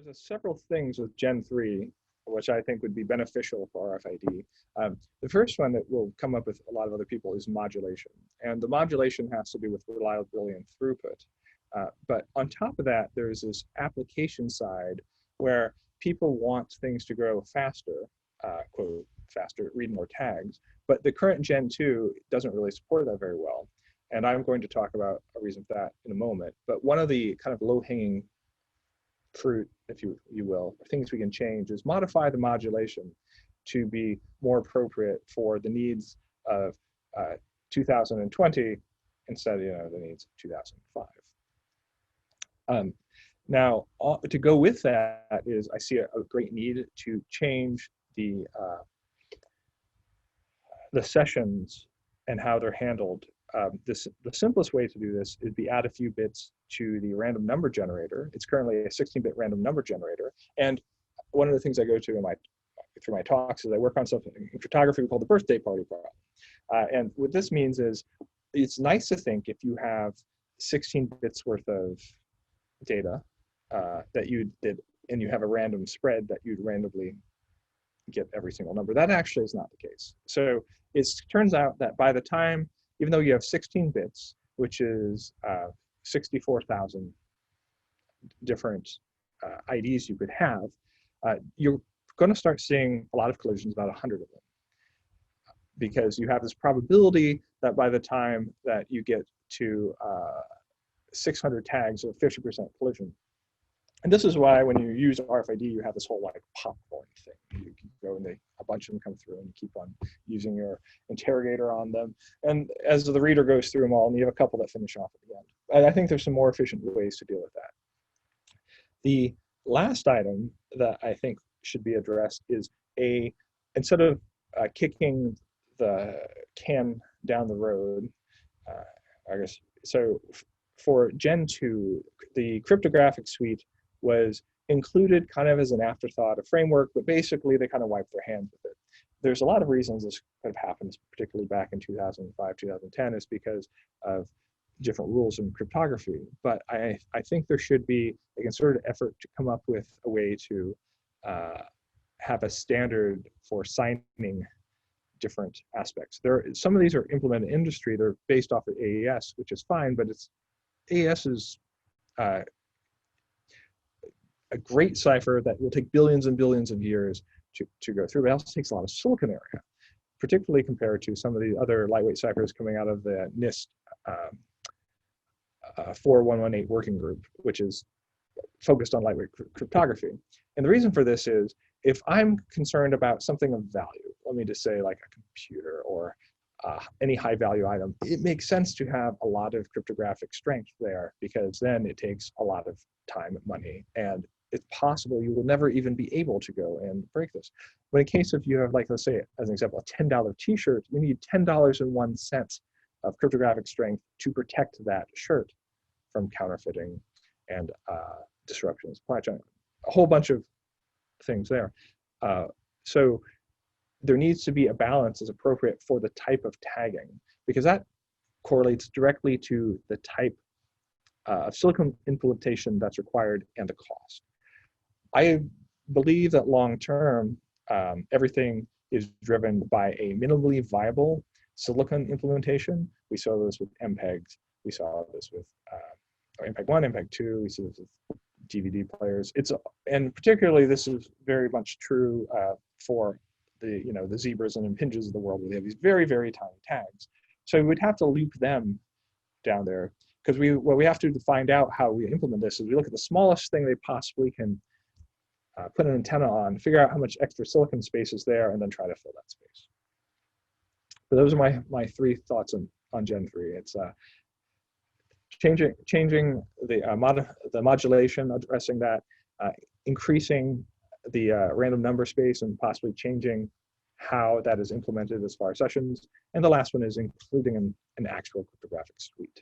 There's several things with Gen 3 which I think would be beneficial for RFID. The first one that will come up with a lot of other people is modulation. And the modulation has to do with reliability and throughput. But on top of that, there's this application side where people want things to grow faster, quote, faster, read more tags. But the current Gen 2 doesn't really support that very well. And I'm going to talk about a reason for that in a moment. But one of the kind of low-hanging fruit, if you will, things we can change is modify the modulation to be more appropriate for the needs of 2020 instead of the needs of 2005. Now, to go with that is I see a great need to change the sessions and how they're handled. The simplest way to do this is to add a few bits to the random number generator. It's currently a 16-bit random number generator. And one of the things I go to through my talks is I work on something in cryptography called the birthday party problem. And what this means is it's nice to think if you have 16 bits worth of data that you did, and you have a random spread that you'd randomly get every single number. That actually is not the case. So it turns out that by the time, even though you have 16 bits, which is 64,000 different IDs you could have, you're going to start seeing a lot of collisions, about 100 of them, because you have this probability that by the time that you get to 600 tags of 50% collision. And this is why when you use RFID, you have this whole like popcorn thing. You can go and a bunch of them come through and you keep on using your interrogator on them. And as the reader goes through them all, and you have a couple that finish off at the end. And I think there's some more efficient ways to deal with that. The last item that I think should be addressed is instead of kicking the can down the road, I guess, so for Gen 2, the cryptographic suite was included kind of as an afterthought, a framework, but basically they kind of wiped their hands with it. There's a lot of reasons this could have happened, particularly back in 2005, 2010, is because of different rules in cryptography. But I think there should be a concerted effort to come up with a way to have a standard for signing different aspects. Some of these are implemented in industry. They're based off of AES, which is fine, but AES is a great cipher that will take billions and billions of years to go through. But it also takes a lot of silicon area, particularly compared to some of the other lightweight ciphers coming out of the NIST 4118 working group, which is focused on lightweight cryptography. And the reason for this is, if I'm concerned about something of value, let me just say like a computer or any high value item, it makes sense to have a lot of cryptographic strength there, because then it takes a lot of time and money, and it's possible you will never even be able to go and break this. But in case if you have, like, let's say as an example, a $10 t-shirt, you need $10.01 of cryptographic strength to protect that shirt from counterfeiting and disruptions, supply chain, a whole bunch of things there. So there needs to be a balance as appropriate for the type of tagging, because that correlates directly to the type of silicon implementation that's required and the cost. I believe that long term, everything is driven by a minimally viable silicon implementation. We saw this with MPEGs. We saw this with MPEG 1, MPEG 2. We see this with DVD players. And particularly this is very much true for the zebras and impinges of the world, where they have these very, very tiny tags. So we would have to loop them down there, because what we have to find out how we implement this is we look at the smallest thing they possibly can put an antenna on, figure out how much extra silicon space is there, and then try to fill that space. But those are my three thoughts on Gen 3. It's changing the modulation, addressing that, increasing the random number space, and possibly changing how that is implemented as far as sessions. And the last one is including an actual cryptographic suite.